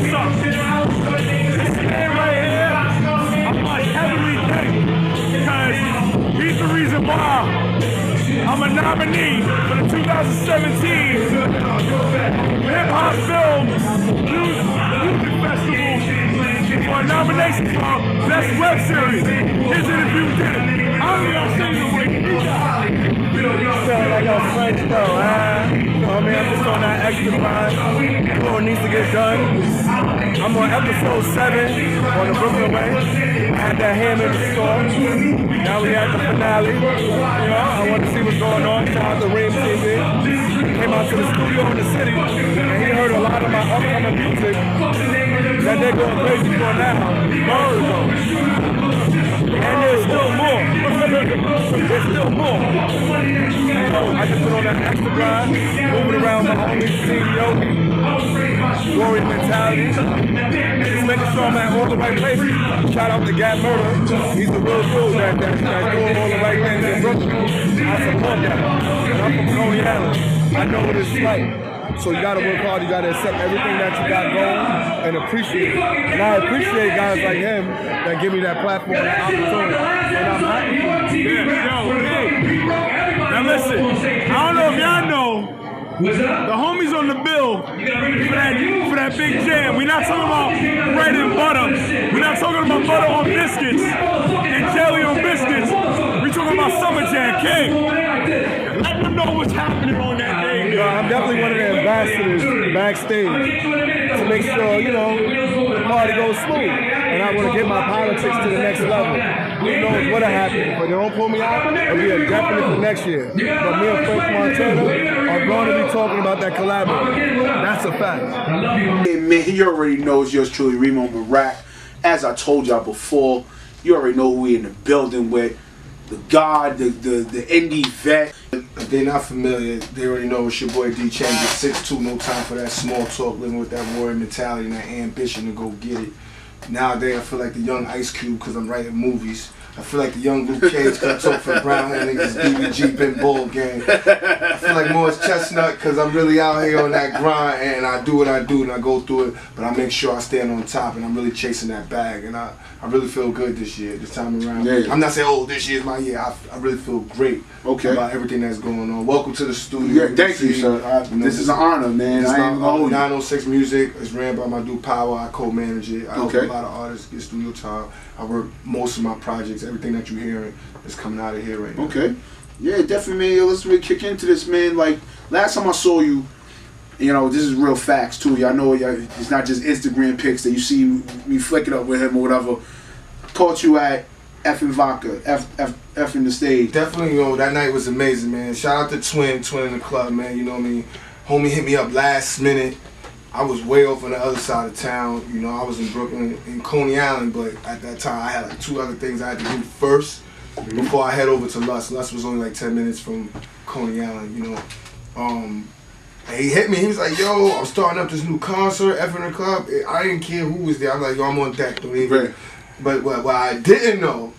what's up? This man right here, I'm like heavily thanked because he's the reason why I'm a nominee for the 2017 Hip Hop Film Music Festival for a nomination for Best Web Series. His interview did it. I don't know if I'm saying the way he got. Sound like a French though, I mean, I'm just on that extra grind. What needs to get done. I'm on episode 7 on the Brooklyn Way. I had that ham in the store. Now we at the finale. You know, I want to see what's going on. Shout out to REEM TV. Came out to the studio in the city, and he heard a lot of my upcoming music that they're going crazy for now. And there's still more. There's still more. I just put on that extra grind, moving around my homie CEO, warrior mentality. Just making sure I'm at all the right places. Shout out to Gap Murder. He's the real dude that's doing all the right things in Brooklyn. I support that. And I'm from Coney Island. I know what it's like. So you gotta work hard, you gotta accept everything that you got going and appreciate it. And I appreciate guys like him that give me that platform and opportunity. And I'm happy. Now listen, I don't know if y'all know, the homies on the bill for that big jam. We're not talking about bread and butter. We're not talking about butter on biscuits and jelly on biscuits. We're talking about Summer Jam King. Let them know what's happening on that day. I'm definitely one of the ambassadors backstage to make sure, you know, the party goes smooth. And I want to get my politics to the next level. Who knows what'll happen? But they don't pull me out, it'll be a definite for next year. But me and Frank Montana are going to be talking about that collaboration. That's a fact. Hey man, he already knows yours truly, REEM on the rack. As I told y'all before, you already know who we in the building with. The God, the indie vet. If they're not familiar, they already know it's your boy D Change at 6'2", no time for that small talk, living with that warrior mentality and that ambition to go get it. Nowadays, I feel like the young Ice Cube because I'm writing movies. I feel like the young Luke Cage because I talk for the brown hair niggas, DBG, Ben Ball gang. I feel like Morris Chestnut because I'm really out here on that grind and I do what I do and I go through it, but I make sure I stand on top and I'm really chasing that bag and I really feel good this year, this time around. Yeah. I'm not saying, oh, this year's my year. I really feel great about everything that's going on. Welcome to the studio. Yeah, thank you, sir. This is an honor, man. I ain't 906 Music. It's ran by my dude Power. I co-manage it. I help a lot of artists get studio time. I work most of my projects. Everything that you're hearing is coming out of here right now. Okay. Yeah, definitely, man. Let's really kick into this, man. Like, last time I saw you, you know, this is real facts, too. Y'all know it's not just Instagram pics that you see me flicking up with him or whatever. Caught you at Effing Vodka, Effing the stage. Definitely, yo, that night was amazing, man. Shout out to Twin in the club, man. You know what I mean? Homie hit me up last minute. I was way off on the other side of town. You know, I was in Brooklyn, in Coney Island, but at that time I had like 2 other things I had to do first before I head over to Lust. Lust was only like 10 minutes from Coney Island, you know. And he hit me, he was like, yo, I'm starting up this new concert, Effing the club. I didn't care who was there. I was like, yo, I'm on deck, don't even. Right. But what I didn't know,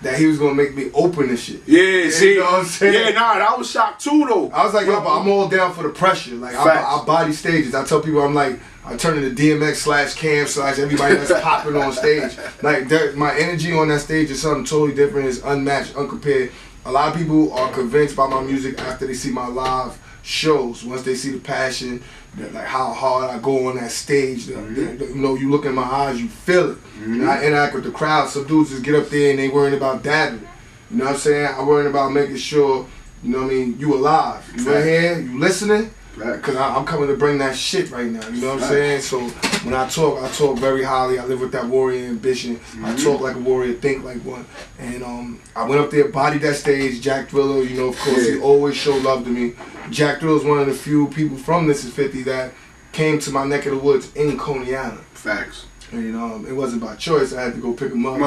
that he was gonna make me open this shit. Yeah, see, you know what I'm saying? Yeah, nah, I was shocked too though. I was like, yo, but I'm all down for the pressure. Like, I body stages. I tell people, I'm like, I turn into DMX/Cam/ everybody that's popping on stage. Like, my energy on that stage is something totally different. It's unmatched, uncompared. A lot of people are convinced by my music after they see my live shows. Once they see the passion, like how hard I go on that stage, you know, you look in my eyes, you feel it. And I interact with the crowd. Some dudes just get up there and they worrying about dabbing. You know what I'm saying? I'm worrying about making sure, you know what I mean, you alive. You right here, you listening? Because I'm coming to bring that shit right now. You know what I'm saying? So when I talk very highly. I live with that warrior ambition. I talk like a warrior, think like one. And I went up there, bodied that stage. Jack Thriller, you know, of course, he always showed love to me. Jack Thriller is one of the few people from This Is 50 that came to my neck of the woods in Coney Island. Facts. And it wasn't by choice. I had to go pick him up.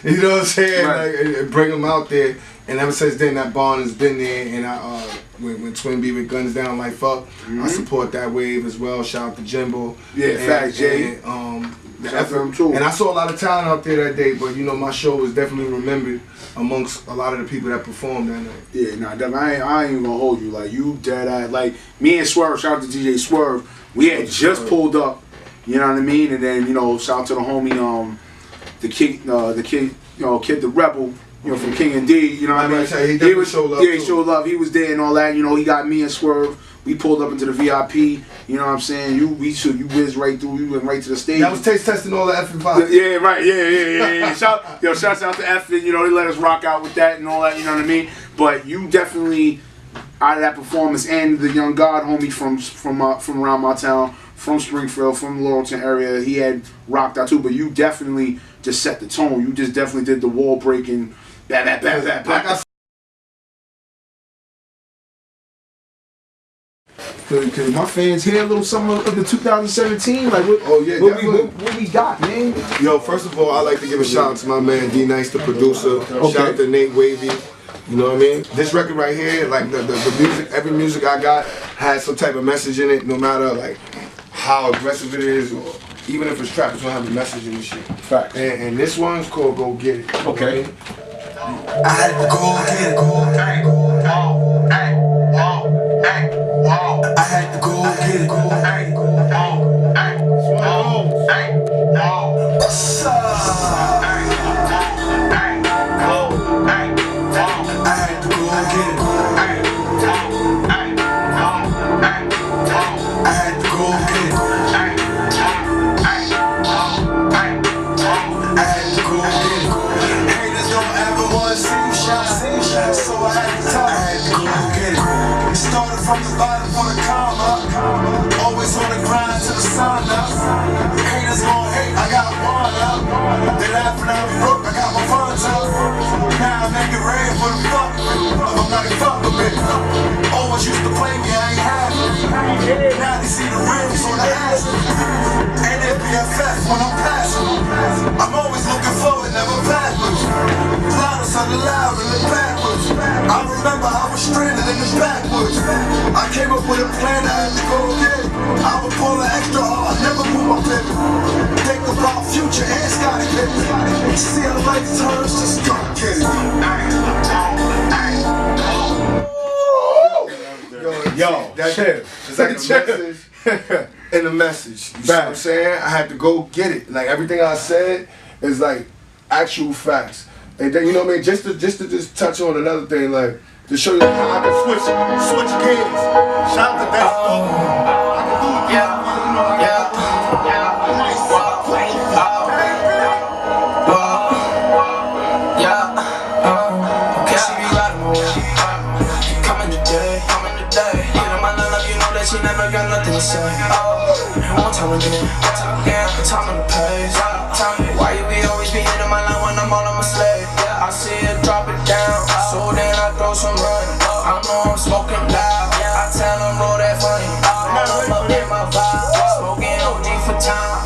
You know what I'm saying? Like, and bring him out there. And ever since then, that bond has been there. And I, when Twin B with Guns Down Life Up, I support that wave as well. Shout out to Jimbo. Yeah, facts, Jay. The FM too. And I saw a lot of talent out there that day, but you know, my show was definitely remembered amongst a lot of the people that performed that night. Yeah, nah, I ain't even gonna hold you. Like, you dead eye. Like, me and Swerve, shout out to DJ Swerve, we had just pulled up. You know what I mean? And then, you know, shout out to the homie, the kid, Kid the Rebel, you know, from King and D, you know what I mean? He definitely showed love. Yeah, he showed love. He was there and all that. You know, he got me and Swerve. We pulled up into the VIP. You know what I'm saying? You whizzed right through. You went right to the stage. That was taste testing all the effing vibes. Yeah, right. Yeah. Shouts out to Effin. You know, they let us rock out with that and all that. You know what I mean? But you definitely, out of that performance, and the Young God homie from around my town, from Springfield, from the Laurelton area, he had rocked out too. But you definitely just set the tone. You just definitely did the wall breaking. Back. Cause my fans hear a little something of the 2017. Like, what we got, man? Yo, first of all, I like to give a shout out to my man D Nice, the producer. Okay. Shout out to Nate Wavy. You know what I mean? This record right here, like the music, every music I got has some type of message in it. No matter like how aggressive it is, or even if it's trap, it's gonna have a message in the shit. Facts. And this one's called "Go Get It." Okay. I had to go get it, I had to go get it, What's up? I had to go get it, I had to go get it, I had to go get it. Haters don't ever wanna see you shine, so I had to talk. I had to go get it. It started from the bottom for the karma. Always on the grind to the sun up. Haters gon' hate, I got one up. They laughing at me broke, I got my funds up. Now I make it rain for the fuck. I'm not a fuck with it. Always used to play me, I ain't have it. Now they see the rims on the ass. And they BFF when I'm passing. I'm always looking forward, never backwards. Loudest of the loud and the backwards. I remember I was stranded in the backwoods. I came up with a plan, I had to go get it. I would pull an extra hard, never move my pivot. Think about future and Scotty Pippen. See how life turns, just go get it. Yo, that's it. It's like a message and a message. You see what I'm saying? I had to go get it. Like everything I said is like actual facts. And then, you know what I mean? Just to touch on another thing, like to show you how I can switch gears. Shout out to that. I can do it. She never got nothing to say. One time again, time on the page. Why you be always be hitting my line when I'm all on my slave? I see it, drop it down, so then I throw some money. I know I'm smoking loud, I tell them roll that funny. I'm up in my vibe, smoking OG for time.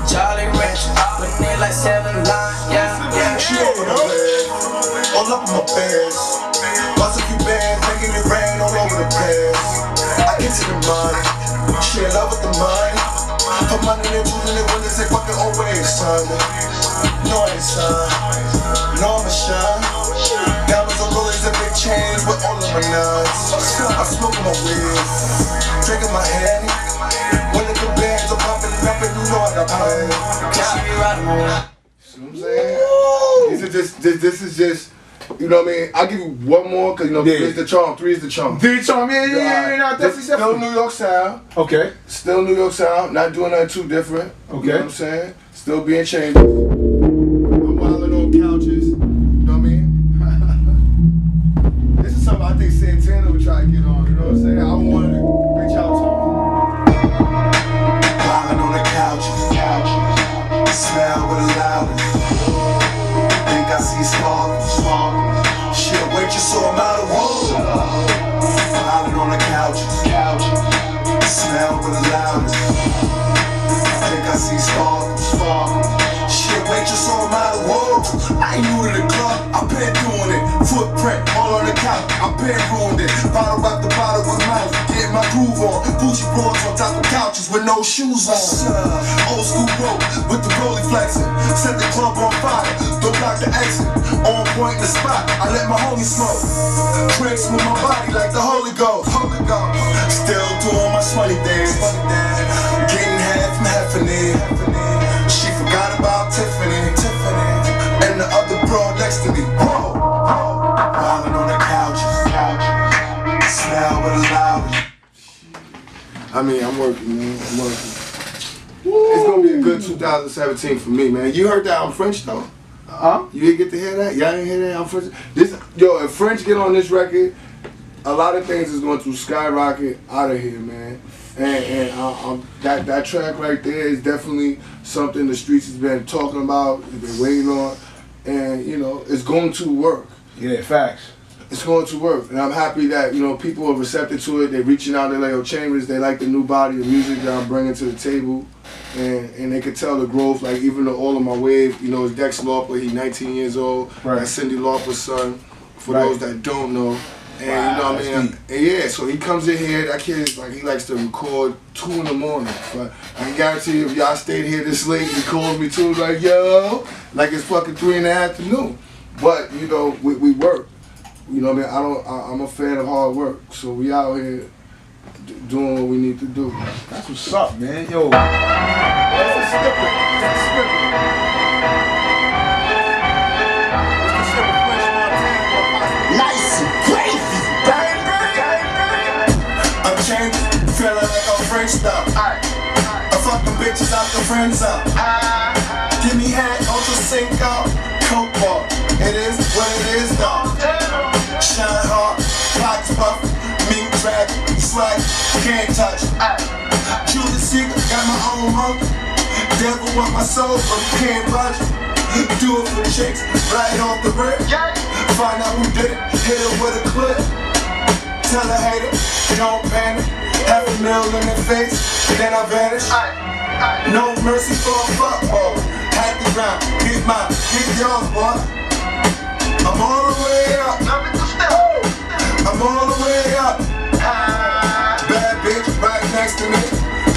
Jolly Rich, putting it like 7 lines. She over the bed, all up in my beds. Bust a few bands, making it rain all over the place. I get to the money, she in love with the money. Put money in the when they say fucking always, son. No, I ain't son. No, I'm a shine. Diamonds on goalies and big chains with all of my nuts. I'm smoking my weed, drinking my Henny. When the good bands are pumping and rapping, you know I got plans. She be riding more. See what I'm saying? This is just, you know what I mean? I'll give you one more, because, you know, 3 is the charm. 3 is the charm. The charm, yeah, definitely. Still New York sound. Okay. Still New York sound. Not doing nothing too different. Okay. You know what I'm saying? Still being changed. I'm wilding on couches. You know what I mean? This is something I think Santana would try to get on. You know what I'm saying? I wanted to reach out to him. Wilding on the couches. Smell with the loudest. Think I see sparkles. Shit, waitress, so I'm out of wood. Wildin' on the couches. Smell with the loudest. Think I see sparkles. Shit, waitress, so I'm out of wood. I ain't new to the club, I been doing it. Footprint all on the couch, I been ruined it. Bottle after bottle with mouth, getting my groove on. Gucci broads on top of couches with no shoes on. Old school rope with the rollie flexing. Set the club on fire, don't block the exit. On point in the spot, I let my homie smoke. Drinks with my body like the Holy Ghost. Still doing my smoney dance. Getting half and half and I mean, I'm working, man. I'm working. It's gonna be a good 2017 for me, man. You heard that I'm French though? You didn't get to hear that? Y'all didn't hear that? I'm French. If French get on this record, a lot of things is going to skyrocket out of here, man. And that track right there is definitely something the streets has been talking about, they've been waiting on, and you know, it's going to work. Yeah, facts. It's going to work, and I'm happy that, you know, people are receptive to it. They're reaching out to Leo Chambers. They like the new body of music that I'm bringing to the table, and they could tell the growth. Like even the All of My Wave, you know, it's Dex Lauper. He's 19 years old. Right. That's Cyndi Lauper's son. For Right. those that don't know, and Wow, you know what I that's mean. And yeah, so he comes in here. That kid is like, he likes to record 2 in the morning. But I can guarantee you, if y'all stayed here this late, he calls me too, like yo, like it's fucking 3 in the afternoon. But you know, we work. You know what I mean? I'm a fan of hard work, so we out here doing what we need to do. That's what's up, man. Yo. That's a snippet. That's a snippet. Nice and crazy, baby. I'm changing, feeling like I'm French though. I'm fucking bitches out the friend zone. Give me head, ultra Cinco, coke bar. It is what it is though. Shine hard, pockets puff, mink drag, swag, can't touch. Judas Secret, got my own monkey. Devil want my soul, but can't budge. Do it for chicks, right off the rip. Find out who did it, hit it with a clip. Tell a hater, don't panic. $500,000 in their face, then I vanish. No mercy for a fuckball. Hack the ground, get mine, get yours, boy. I'm all the way up. I'm all the way up. Bad bitch right next to me.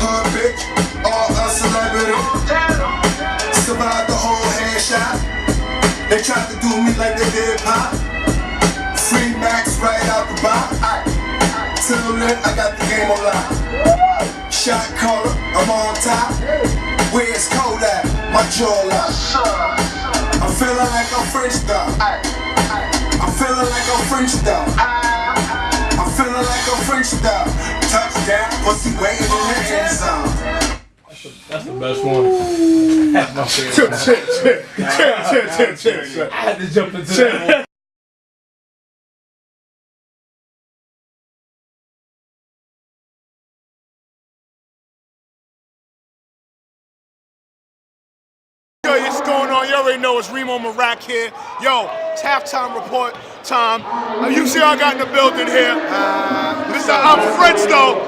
Hood bitch, all a celebrity. Survived the whole headshot. They tried to do me like they did Pop. Free Max right out the box. Till then, I got the game on lock. Shot caller, I'm on top. Where's cold at? My jaw lock. I'm feeling like I'm French though. I'm feeling like I'm French though. I'm feeling like I'm French though. Touchdown, pussy waiting in the end zone. That's the best one. That's my favorite. I had to jump into that one. Yo, what's going on? You already know it's REEM on Marac here. Yo, it's halftime report time. You see I got in the building here. Listen, I'm French though.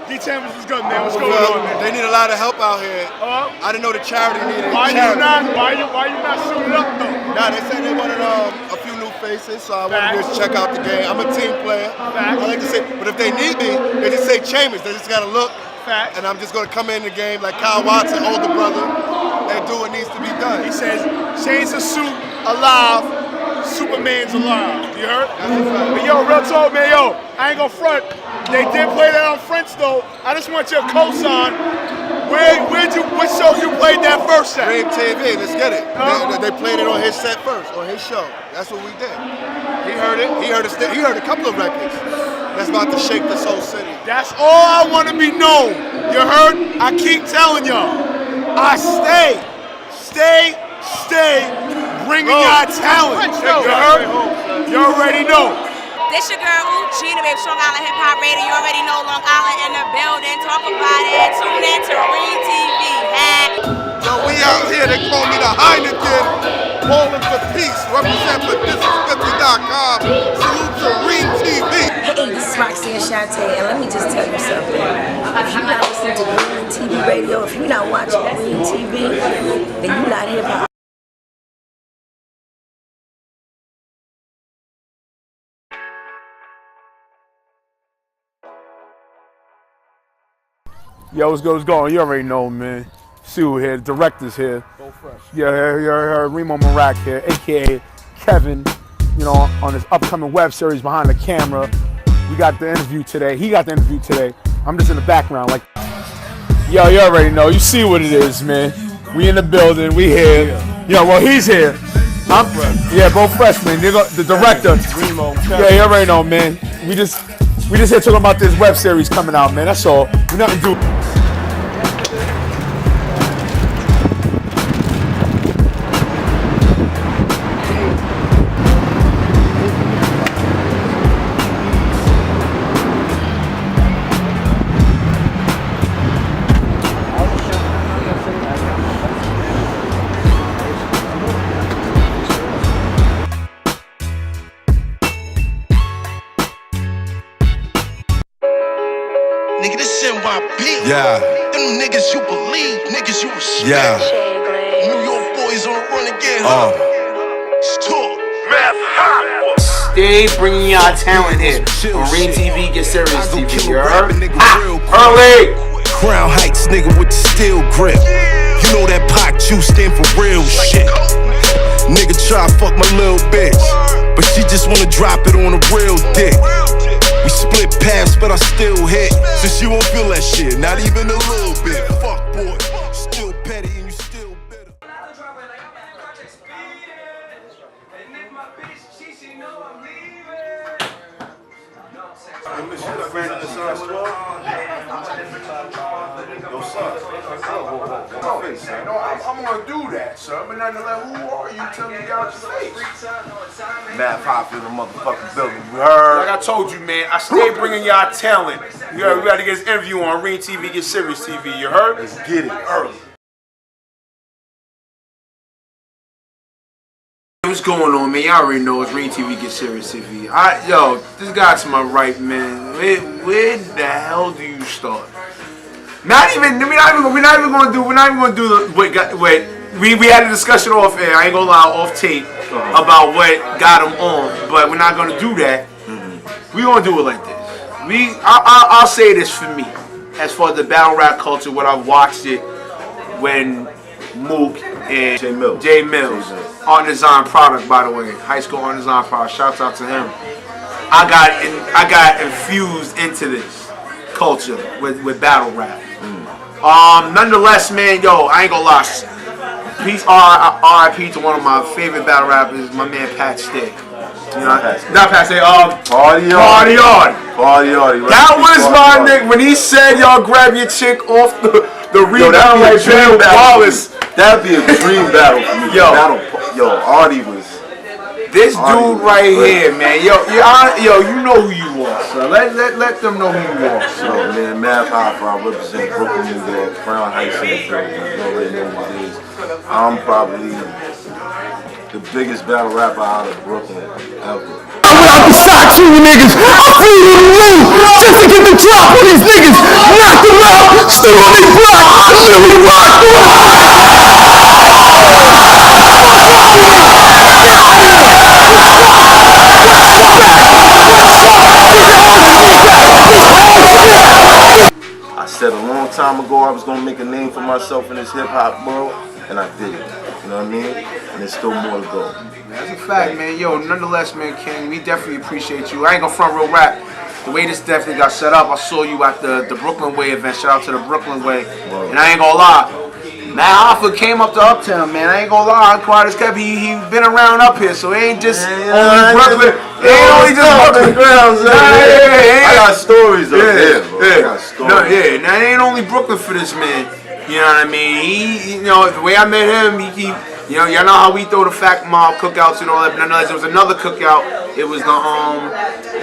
D Chambers is good, man. What's going on, man? They need a lot of help out here. I didn't know the charity needed. Why you not suited up though? Nah, they said they wanted a few new faces, so I wanted to just check out the game. I'm a team player. I like to say, but if they need me, they just say Chambers. They just gotta look. And I'm just gonna come in the game like Kyle Watson, older brother, and do what needs to be done. He says, change the suit alive, Superman's alive. You heard? But yo, real talk, man, yo, I ain't gonna front. They did play that on French though. I just want your cosign. What show you played that first at? REEM TV, let's get it. They played it on his set first, on his show. That's what we did. He heard it. He heard a couple of records. That's about to shake this whole city. That's all I want to be known. You heard? I keep telling y'all. I stay bringing y'all talent. You heard? You already know. This your girl Gina, baby, Strong Island Hip Hop Radio. You already know Long Island in the building. Talk about it. Tune in to REEM TV. Yo, we out here. They call me the Heineken. Bowling for peace. Represent for This50.com. Salute to REEM TV. Hey, this is Roxanne Shantae, and let me just tell you something. If you're not listening to REEM TV Radio, if you're not watching REEM TV, then you're not hip hop. Yo, what's good? What's going? You already know, man. Sue here, the director's here. Go fresh. Yeah, here, REEM on Marac here, aka Kevin. You know, on his upcoming web series Behind the Camera. We got the interview today. He got the interview today. I'm just in the background, like. Yo, you already know. You see what it is, man. We in the building. We here. Yo, well, he's here. I'm fresh. Yeah, both freshmen. The director. Yeah, you already know, man. We We just here talking about this web series coming out, man. That's all. We nothing to do. Nigga, this NYB. Yeah. Them niggas you believe, niggas you respect. Yeah. New York boys on the run again. It's talk. Stay bringing y'all talent here on REEM TV, Get Serious TV. You heard? Early! Crown Heights nigga with the steel grip. You know that pot juice stand for real shit. Nigga try to fuck my little bitch, but she just wanna drop it on a real dick. We split paths, but I still hit. So she won't feel that shit, not even a little bit. Fuck boy, still petty and you still bitter. No, I'm gonna do that, sir. But nonetheless, who are you? Tell me out your face. Matt Pop in the motherfucking building. You heard? Like I told you, man, I stay bringing y'all talent. You heard? We got to get this interview on REEM TV, Get Serious TV. You heard? Let's get it. Early. What's going on, man? Y'all already know it's REEM TV, Get Serious TV. Yo, this guy to my right, man. Where the hell do you start? We're not even gonna do the wait. We had a discussion off air. I ain't gonna lie, off tape about what got him on, but we're not gonna do that. We gonna do it like this. I'll say this for me, as far as the battle rap culture, what I've watched it when Mook and J Mills, Art Design Product, by the way, high school Art Design Product. Shouts out to him. I got infused into this culture with battle rap. Nonetheless, man, yo, I ain't gonna lie. Peace, R.I.P. to one of my favorite battle rappers, my man Pat Stick. You know, not Pat Stick. Party on. That was my nigga when he said, "Y'all grab your chick off the rebound like Bill Wallace." That'd be a dream battle for me. Yo, Artie was. This dude right here, man. Yo, you know who you are, so let them know who you are. So, man, Matt Pop, I represent Brooklyn, New York, Crown Heights, and you already know what it is. I'm probably the biggest battle rapper out of Brooklyn ever. I'm out beside you niggas. I'm free to the roof just to get the drop on these niggas. Knock them out. Still on this block. I'm really I said a long time ago I was gonna make a name for myself in this hip hop world, and I did it. You know what I mean? And there's still more to go. That's a fact, man. Yo, nonetheless, man, King, we definitely appreciate you. I ain't gonna front real rap. The way this definitely got set up, I saw you at the Brooklyn Way event. Shout out to the Brooklyn Way. And I ain't gonna lie, Matt Hoffa came up to Uptown, man. I ain't gonna lie, quiet as kept. He been around up here, so it ain't just only Brooklyn. It ain't only just Brooklyn. I got stories up here, bro. I got stories. No, yeah, now it ain't only Brooklyn for this man. You know what I mean? He, you know, the way I met him, he you know, y'all know how we throw the Fat Mob cookouts and all that. But nonetheless, there was another cookout. It was the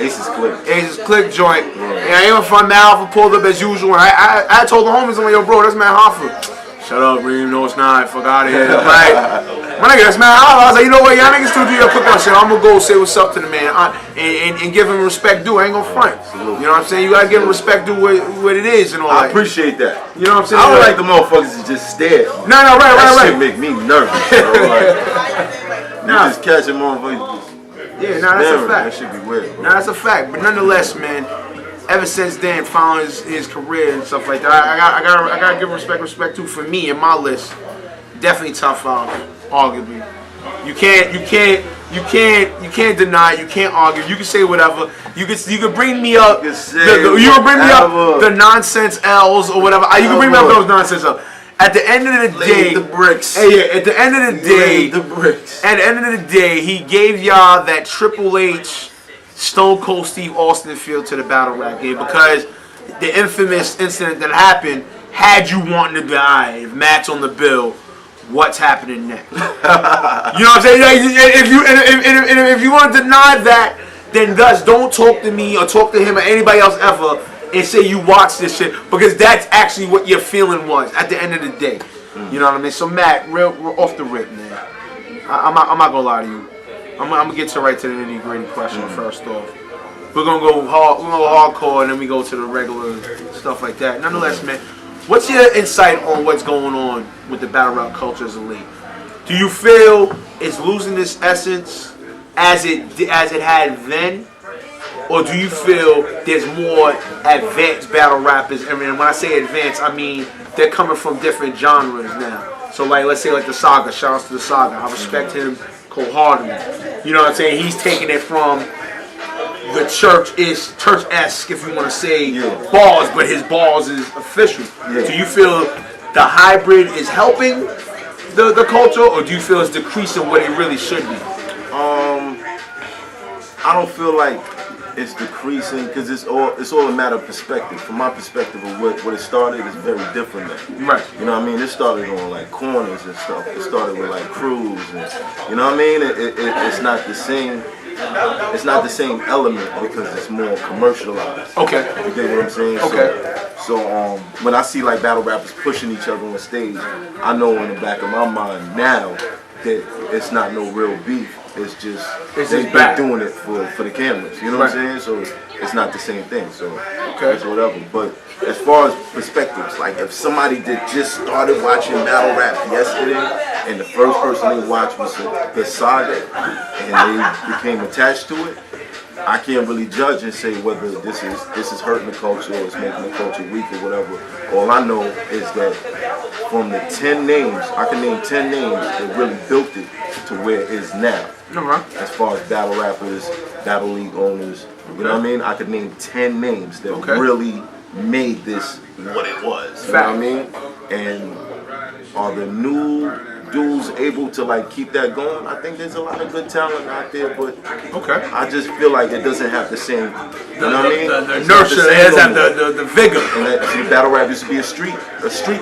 Ace's Click joint. Yeah, I ain't from Matt Hoffa pulled up as usual. And I told the homies, I'm like, yo, bro, that's Matt Hoffa. Shut up, Reem. No, it's not. Fuck out of here. Right? My nigga, that's Matt Hoffa. I was like, you know what? Y'all niggas still do your cookout shit. I'm gonna go say what's up to the man and give him respect due. I ain't gonna front. You know what I'm saying? You gotta give him respect due what it is and all that. I appreciate that. You know what I'm saying? I don't like the motherfuckers that just stare. No, right. That shit make me nervous, bro. Like, you just catching motherfuckers. Yeah, that's a fact. That should be weird, bro. That's a fact. But nonetheless, man, ever since then, following his career and stuff like that, I gotta give respect too for me and my list. Definitely top 5, arguably. You can't deny it. You can't argue. You can say whatever. You can bring me up. You can bring me up the nonsense L's or whatever. You can bring me up those nonsense L's. At the end of the day, the bricks. Hey, yeah. At the end of the day, the bricks. At the end of the day, he gave y'all that Triple H Stone Cold Steve Austin feel to the battle rap game? Because the infamous incident that happened had you wanting to be, alright, if Matt's on the bill, what's happening next? You know what I'm saying? Like, if you want to deny that, then thus don't talk to me or talk to him or anybody else ever and say you watch this shit, because that's actually what your feeling was at the end of the day. You know what I mean? So Matt, real off the rip, man. I'm not gonna lie to you. I'm gonna get right to the nitty gritty question first off. We're gonna go hardcore and then we go to the regular stuff like that. Nonetheless, man, what's your insight on what's going on with the battle rap culture as a league? Do you feel it's losing its essence as it had then? Or do you feel there's more advanced battle rappers? And when I say advanced, I mean they're coming from different genres now. So like, let's say like the Saga, shout outs to the Saga. I respect him wholeheartedly. You know what I'm saying? He's taking it from the church-esque, if you want to say, bars, but his bars is official. Do you feel the hybrid is helping the culture, or do you feel it's decreasing what it really should be? I don't feel like it's decreasing, because it's all a matter of perspective. From my perspective of what it started is very different now. Right. You know what I mean? It started on like corners and stuff. It started with like crews and, you know what I mean? It's not the same. It's not the same element because it's more commercialized. Okay. You get what I'm saying? Okay. So when I see like battle rappers pushing each other on stage, I know in the back of my mind now that it's not no real beef. It's just they're doing it for the cameras. You know what I'm saying? So it's not the same thing. So it's whatever. But as far as perspectives, like if somebody that just started watching battle rap yesterday and the first person they watched was the Saga and they became attached to it, I can't really judge and say whether this is hurting the culture or it's making the culture weak or whatever. All I know is that from the 10 names, I can name 10 names that really built it to where it is now. As far as battle rappers, battle league owners, you know what I mean? I could name 10 names that really made this what it was. You know what I mean? And are the new dudes able to like keep that going? I think there's a lot of good talent out there, but I just feel like it doesn't have the same, you know what I mean? The inertia, it doesn't have the vigor. And see, battle rap used to be a street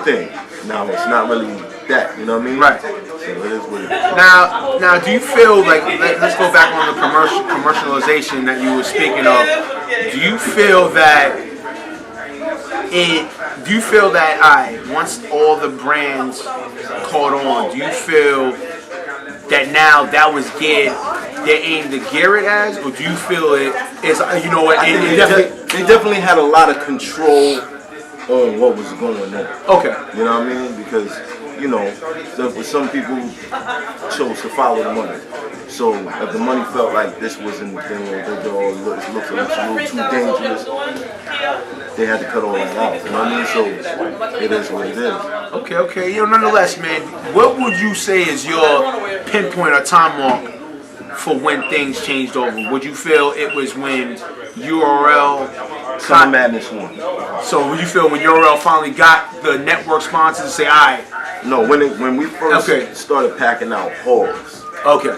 thing. Now it's not really that, you know what I mean? Right. So it is what it is. Now, do you feel like, let's go back on the commercialization that you were speaking of. Do you feel that once all the brands caught on, do you feel that now that was geared, they aimed to gear it as, or do you feel it is, you know what, they definitely had a lot of control on what was going on. Okay. You know what I mean? Because, you know, some people chose to follow the money. So if the money felt like this wasn't, it looked a little too dangerous, they had to cut all that out. You know what I mean? So it is what it is. Okay. You know, nonetheless, man, what would you say is your pinpoint or time mark for when things changed over? Would you feel it was when URL Summer Madness won? So would you feel when URL finally got the network sponsors to say, all right? No, when we first started packing out halls. Okay.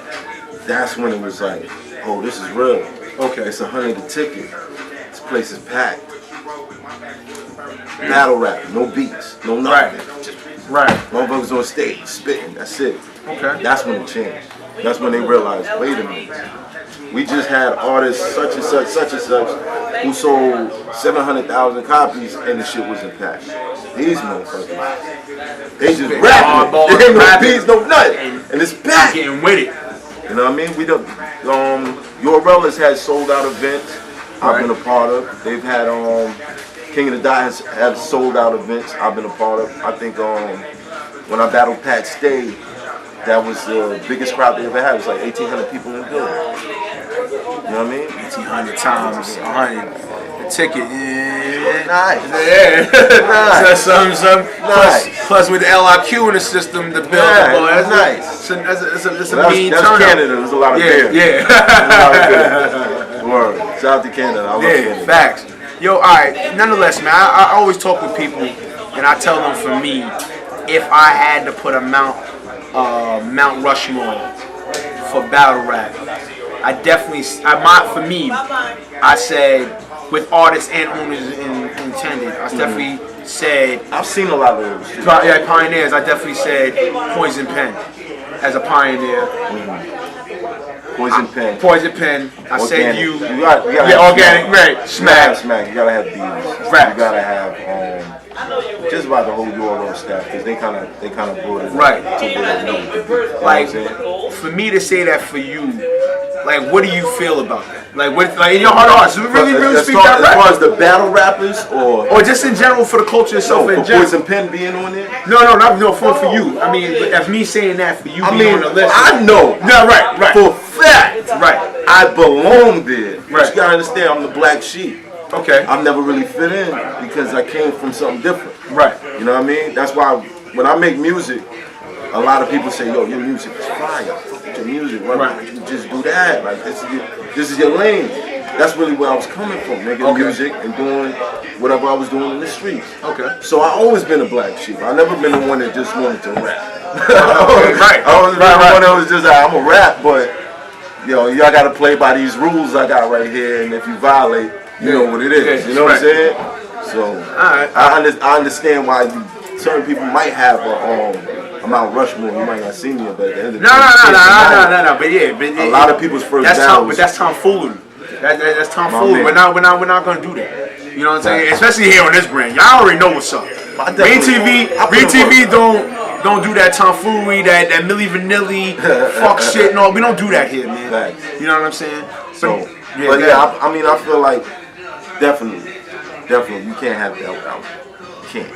That's when it was like, oh, this is real. Okay. It's $100 a ticket. This place is packed. Battle rap, no beats, no nothing. Right. Motherfuckers on stage, spitting, that's it. Okay. That's when it changed. That's when they realized, wait a minute. We just had artists such and such, who sold 700,000 copies and the shit wasn't packed. These motherfuckers, they just rapping. There ain't no beats, no nothing. And it's packed. Getting with it. You know what I mean? We don't. URL has had sold out events. I've been a part of. They've had King of the Dot has had sold out events. I've been a part of. I think when I battled Pat Stay, that was the biggest crowd they ever had. It was like 1,800 people in the building. You know what I mean? 1,800 times 100. The ticket, nice. Nice. Plus with the LIQ in the system, the bill, that's nice. It's a mean turnout. Canada. There's a lot of beer. Yeah. Word. Shout out to Canada. I love Canada. Facts. Yo, all right. Nonetheless, man, I always talk with people, and I tell them, for me, if I had to put a Mount Rushmore for battle rap, I definitely, for me, I said with artists and owners intended, I definitely said. I've seen a lot of those. Yeah, pioneers. I definitely said Poison Pen as a pioneer. Poison Pen. Poison Pen. I said you. You gotta yeah, organic, right? Smack. You gotta have these. Right. You gotta have just about the whole URL staff because they kind of brought it right to where it needed to be. Like for me to say that for you, like what do you feel about that? Like what, like in your heart of hearts, really speak that as far as the battle rappers or just in general for the culture itself. No, in for general. Poison Pen being on there. No, for you. I mean, as me saying that for you being on the list. I know. No, right. For fact. Right. I belong there. Right. You gotta understand, I'm the black sheep. Okay. I've never really fit in because I came from something different. Right. You know what I mean? That's why when I make music, a lot of people say, yo, your music is fire. Fuck with your music. Why don't you just do that? Like, this is your lane. That's really where I was coming from, making music and doing whatever I was doing in the streets. Okay. So I always been a black sheep. I never been the one that just wanted to rap. Right. I was the one that was just like, I'm a rap, but y'all gotta play by these rules I got right here, and if you violate, you know what it is. You know what I'm saying? So I understand why certain people might have a Mount Rushmore. You might not see me, but at the end of the day, no. But yeah, a lot of people's first battles. But that's tomfoolery. That's tomfoolery. We're not gonna do that. You know what I'm saying? Especially here on this brand, y'all already know what's up. REEM TV don't do that tomfoolery, that Milli Vanilli fuck shit. No, we don't do that here, man. You know what I'm saying? I mean, I feel like definitely, you can't have that out. You can't.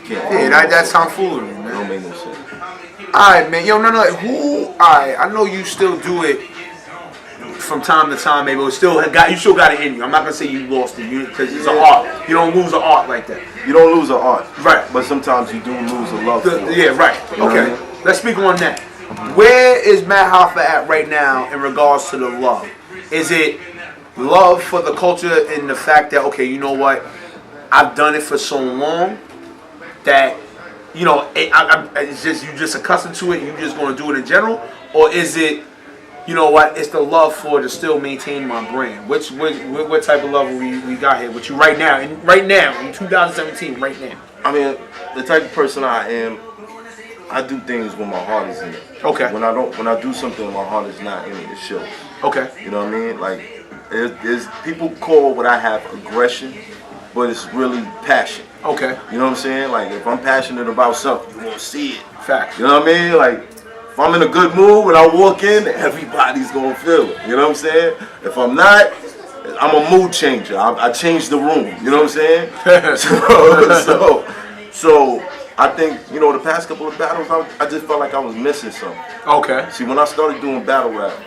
Yeah, that's tomfoolery, man. Don't make no sense. Alright, man. Yo, no. Alright, I know you still do it from time to time, maybe. You still got it in you. I'm not gonna say you lost it, because it's an art. You don't lose an art like that. You don't lose an art, right? But sometimes you do lose a love for it. Yeah, right. Okay, let's speak on that. Where is Matt Hoffa at right now in regards to the love? Is it love for the culture in the fact that, okay, you know what, I've done it for so long that, you know, it's just you just accustomed to it, and you're just going to do it in general, or is it, you know what, it's the love for to still maintain my brand? What type of love we got here with you right now in 2017, right now? I mean, the type of person I am, I do things when my heart is in it. Okay. When I do something and my heart is not in it, it shows. Okay. You know what I mean? Like, there's people call what I have aggression, but it's really passion. Okay. You know what I'm saying? Like, if I'm passionate about something, you won't see it. Fact. You know what I mean? Like, if I'm in a good mood when I walk in, everybody's gonna feel it. You know what I'm saying? If I'm not, I'm a mood changer. I change the room. You know what I'm saying? so I think, you know, the past couple of battles, I just felt like I was missing something. Okay. See, when I started doing battle rap,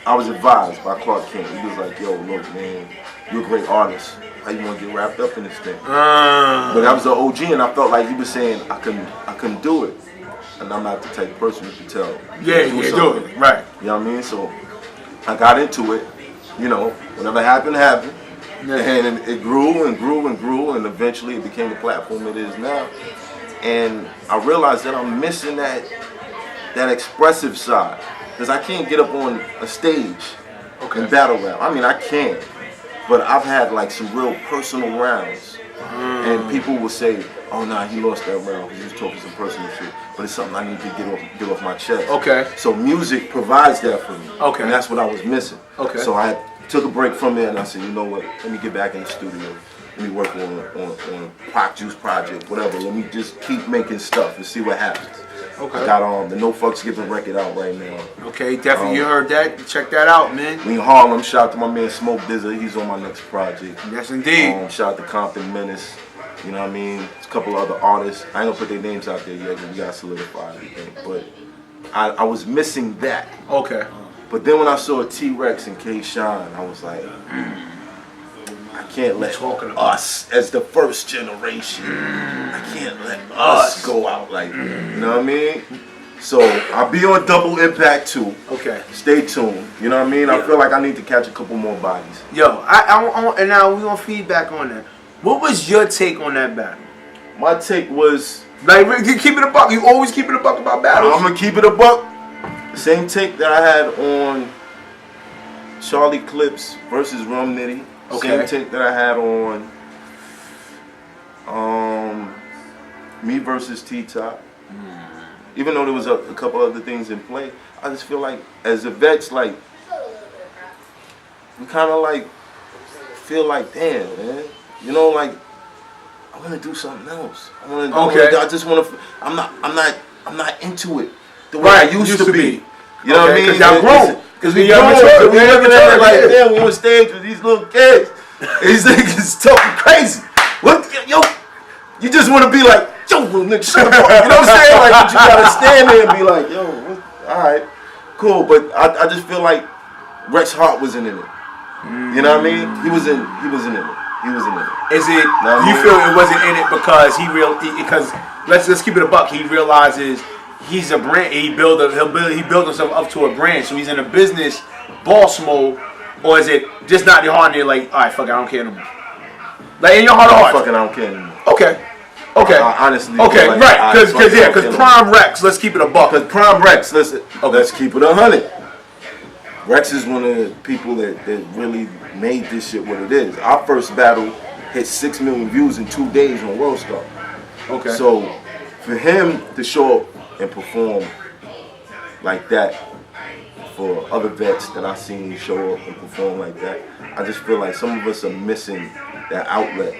I was advised by Clark Kent. He was like, yo, look, man, you're a great artist. How you want to get wrapped up in this thing? But I was the OG, and I felt like he was saying I couldn't do it. And I'm not the type of person you can tell. Yeah, do it. Right. You know what I mean? So I got into it. You know, whatever happened, happened. Yeah. And it grew and grew and grew, and eventually it became the platform it is now. And I realized that I'm missing that expressive side. Because I can't get up on a stage and battle rap. I mean, I can. But I've had like some real personal rounds. And people will say, oh, nah, he lost that round because he was talking some personal shit. But it's something I need to get off my chest. Okay. So music provides that for me. Okay. And that's what I was missing. Okay. So I took a break from it and I said, you know what, let me get back in the studio. Let me work on Pac Juice project, whatever. Let me just keep making stuff and see what happens. Okay. I got the No Fucks Given record out right now. Okay, definitely you heard that. Check that out, man. We in Harlem. Shout out to my man Smoke Dizza. He's on my next project. Yes, indeed. Shout out to Compton Menace. You know what I mean? There's a couple other artists. I ain't gonna put their names out there yet because we gotta solidify everything. But I was missing that. Okay. But then when I saw T-Rex and K-Shine, I was like, I can't let us as the first generation. I can't let us go out like that. You know what I mean? So I'll be on Double Impact too. Okay. Stay tuned. You know what I mean? I feel like I need to catch a couple more bodies. Yo, and now we gonna feedback on that. What was your take on that battle? My take was like, keep it a buck. You always keep it a buck about battles. I'm gonna keep it a buck. Same take that I had on Charlie Clips versus Rum Nitty. Okay. Same tape that I had on. Me versus T-Top. Even though there was a couple other things in play, I just feel like as the vets, like, we kind of like feel like, damn, man, you know, like, I want to do something else. I just want to. I'm not into it the way I used to be. You know what I mean? Because y'all grown. Because we grown. So we looking at it like, damn, we on stage with these little kids. These niggas talking crazy. What, yo? You just want to be like, yo, little nigga, shut the fuck up. You know what I'm saying? Like, but you gotta stand there and be like, yo, all right, cool. But I just feel like Rex Hart wasn't in it. You know what I mean? He was in it. Is it? You feel it wasn't in it because because let's keep it a buck. He realizes he's a brand. He built himself up to a brand. So he's in a business boss mode, or is it just not your heart? And you're like, all right, fuck it, I don't care anymore. Like in your heart of hearts, fucking, I don't care anymore. Okay. Honestly. Okay, like, right. Because Prime Rex. Let's keep it a buck. Because Prime Rex. Let's keep it 100. Rex is one of the people that really made this shit what it is. Our first battle hit 6 million views in 2 days on World Star. Okay. So for him to show up and perform like that, for other vets that I've seen show up and perform like that, I just feel like some of us are missing that outlet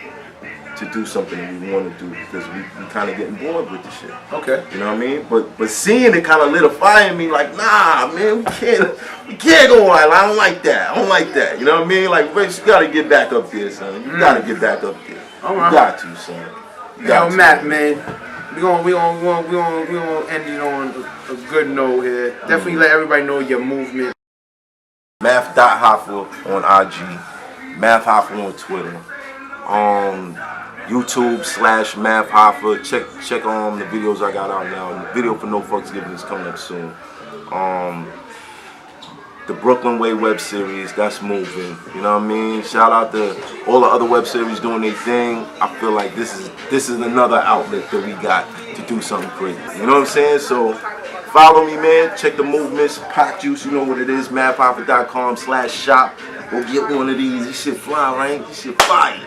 to do something that we want to do because we kind of getting bored with the shit. Okay. You know what I mean? But seeing it kind of lit a fire in me like, nah, man, we can't go on. I don't like that. You know what I mean? Like, Rex, you gotta get back up there, son. You gotta get back up there. All right. You got to, son. Yo, Matt, man, we gonna end it on a good note here. Definitely let everybody know your movement. Math.Hoffa on IG, Math Hoffa on Twitter, YouTube/Math Hoffa. Check the videos I got out now. The video for No Fucks Given is coming up soon. The Brooklyn Way web series, that's moving. You know what I mean? Shout out to all the other web series doing their thing. I feel like this is another outlet that we got to do something great. You know what I'm saying? So follow me, man. Check the movements. Pack Juice, you know what it is. mathhoffa.com/shop. Go get one of these. This shit fly, right? This shit fire.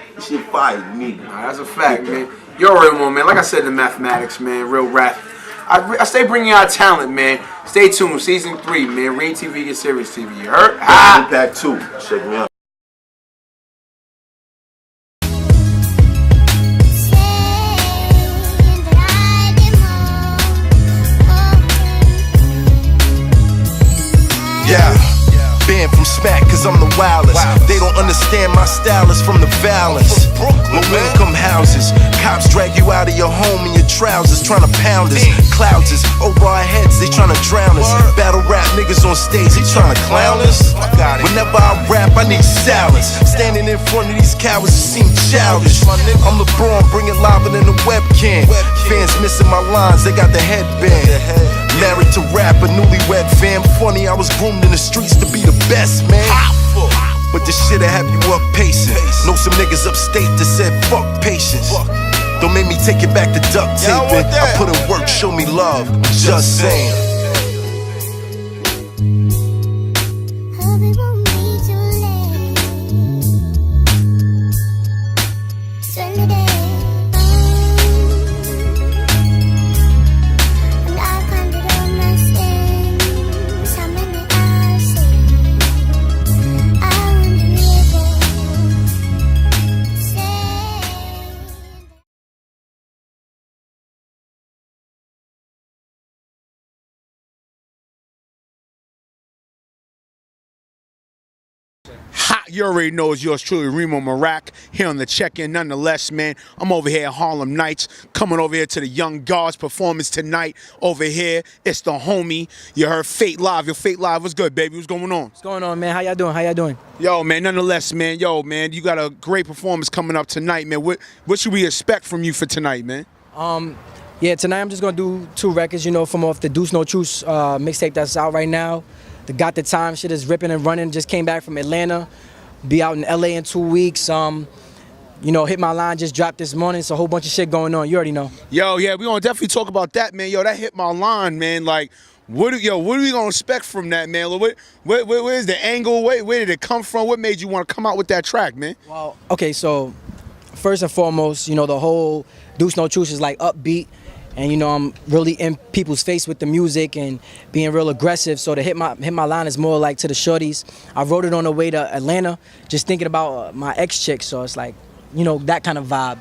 You need it. That's a fact, man. You're a real one, man. Like I said in mathematics, man. Real rap. I stay bringing out talent, man. Stay tuned. Season 3, man. REEM TV get Serious TV. You heard? Impact 2. Check me out. Banned from smack cause I'm the wildest. They don't understand my style is from the violence. Low-income houses, cops drag you out of your home in your trousers, trying to pound us. Clouds is over our heads, they trying to drown us. Battle rap niggas on stage, they trying to clown us. Whenever I rap, I need silence. Standing in front of these cowards seem childish. I'm LeBron, bring it live than the webcam. Fans missing my lines, they got the headband. Married to rap, a newlywed fam. Funny, I was groomed in the streets to be the best, man. But this shit'll have you up pacing. Know some niggas upstate that said fuck patience. Don't make me take it back to duct taping. I put in work, show me love. Just saying. You already know it's yours truly, Remo Marac, here on the check-in. Nonetheless, man, I'm over here at Harlem Nights, coming over here to the Young Guards performance tonight. Over here, it's the homie. You heard Fate Live. Your Fate Live, what's good, baby? What's going on? What's going on, man? How y'all doing? Yo, man, nonetheless, man, you got a great performance coming up tonight, man. What should we expect from you for tonight, man? Yeah, tonight I'm just gonna do 2 records, from off the Deuce No Truce mixtape that's out right now. The Got the Time shit is ripping and running. Just came back from Atlanta. Be out in LA in 2 weeks. Hit My Line just dropped this morning, so a whole bunch of shit going on. You already know. Yo, yeah, we gonna definitely talk about that, man. Yo, that Hit My Line, man. Like, What are we gonna expect from that, man? Where's the angle? Where did it come from? What made you want to come out with that track, man? Well, okay, so first and foremost, you know, the whole Deuce No Truth is like upbeat, and you know, I'm really in people's face with the music and being real aggressive. So to hit my line is more like to the shorties. I wrote it on the way to Atlanta, just thinking about my ex-chick. So it's like, you know, that kind of vibe.